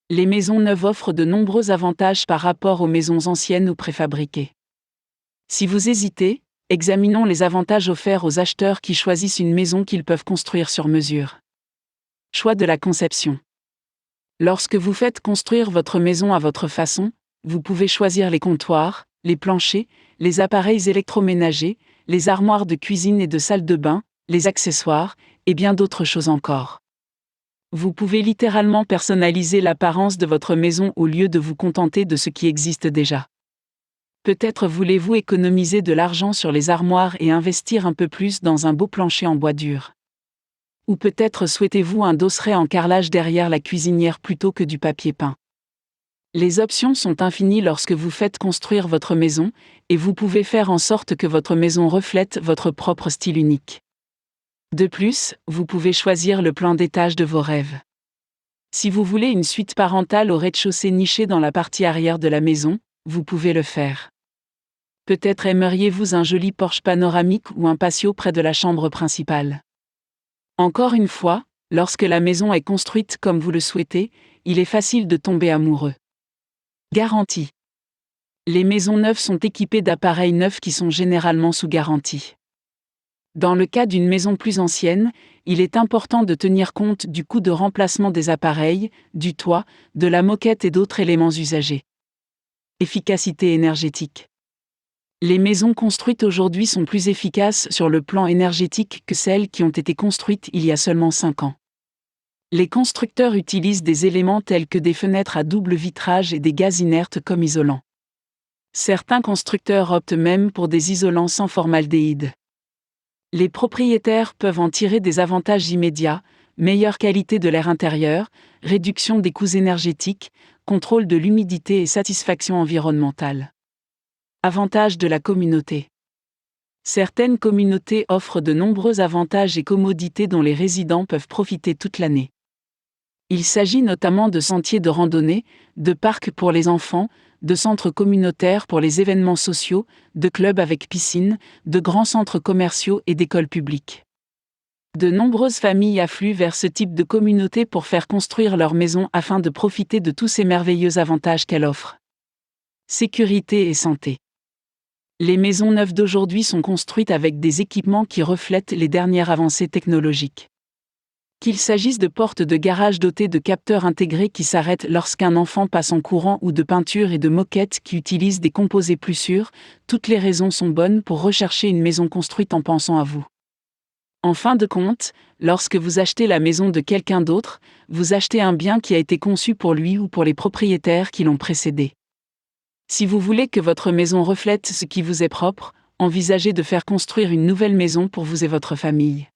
Les maisons neuves offrent de nombreux avantages par rapport aux maisons anciennes ou préfabriquées. Si vous hésitez, examinons les avantages offerts aux acheteurs qui choisissent une maison qu'ils peuvent construire sur mesure. Choix de la conception. Lorsque vous faites construire votre maison à votre façon, vous pouvez choisir les comptoirs, les planchers, les appareils électroménagers, les armoires de cuisine et de salle de bain, les accessoires, et bien d'autres choses encore. Vous pouvez littéralement personnaliser l'apparence de votre maison au lieu de vous contenter de ce qui existe déjà. Peut-être voulez-vous économiser de l'argent sur les armoires et investir un peu plus dans un beau plancher en bois dur. Ou peut-être souhaitez-vous un dosseret en carrelage derrière la cuisinière plutôt que du papier peint. Les options sont infinies lorsque vous faites construire votre maison, et vous pouvez faire en sorte que votre maison reflète votre propre style unique. De plus, vous pouvez choisir le plan d'étage de vos rêves. Si vous voulez une suite parentale au rez-de-chaussée nichée dans la partie arrière de la maison, vous pouvez le faire. Peut-être aimeriez-vous un joli porche panoramique ou un patio près de la chambre principale. Encore une fois, lorsque la maison est construite comme vous le souhaitez, il est facile de tomber amoureux. Garantie. Les maisons neuves sont équipées d'appareils neufs qui sont généralement sous garantie. Dans le cas d'une maison plus ancienne, il est important de tenir compte du coût de remplacement des appareils, du toit, de la moquette et d'autres éléments usagés. Efficacité énergétique. Les maisons construites aujourd'hui sont plus efficaces sur le plan énergétique que celles qui ont été construites il y a seulement 5 ans. Les constructeurs utilisent des éléments tels que des fenêtres à double vitrage et des gaz inertes comme isolants. Certains constructeurs optent même pour des isolants sans formaldéhyde. Les propriétaires peuvent en tirer des avantages immédiats, meilleure qualité de l'air intérieur, réduction des coûts énergétiques, contrôle de l'humidité et satisfaction environnementale. Avantages de la communauté. Certaines communautés offrent de nombreux avantages et commodités dont les résidents peuvent profiter toute l'année. Il s'agit notamment de sentiers de randonnée, de parcs pour les enfants, de centres communautaires pour les événements sociaux, de clubs avec piscine, de grands centres commerciaux et d'écoles publiques. De nombreuses familles affluent vers ce type de communauté pour faire construire leur maison afin de profiter de tous ces merveilleux avantages qu'elle offre. Sécurité et santé. Les maisons neuves d'aujourd'hui sont construites avec des équipements qui reflètent les dernières avancées technologiques. Qu'il s'agisse de portes de garage dotées de capteurs intégrés qui s'arrêtent lorsqu'un enfant passe en courant ou de peintures et de moquettes qui utilisent des composés plus sûrs, toutes les raisons sont bonnes pour rechercher une maison construite en pensant à vous. En fin de compte, lorsque vous achetez la maison de quelqu'un d'autre, vous achetez un bien qui a été conçu pour lui ou pour les propriétaires qui l'ont précédé. Si vous voulez que votre maison reflète ce qui vous est propre, envisagez de faire construire une nouvelle maison pour vous et votre famille.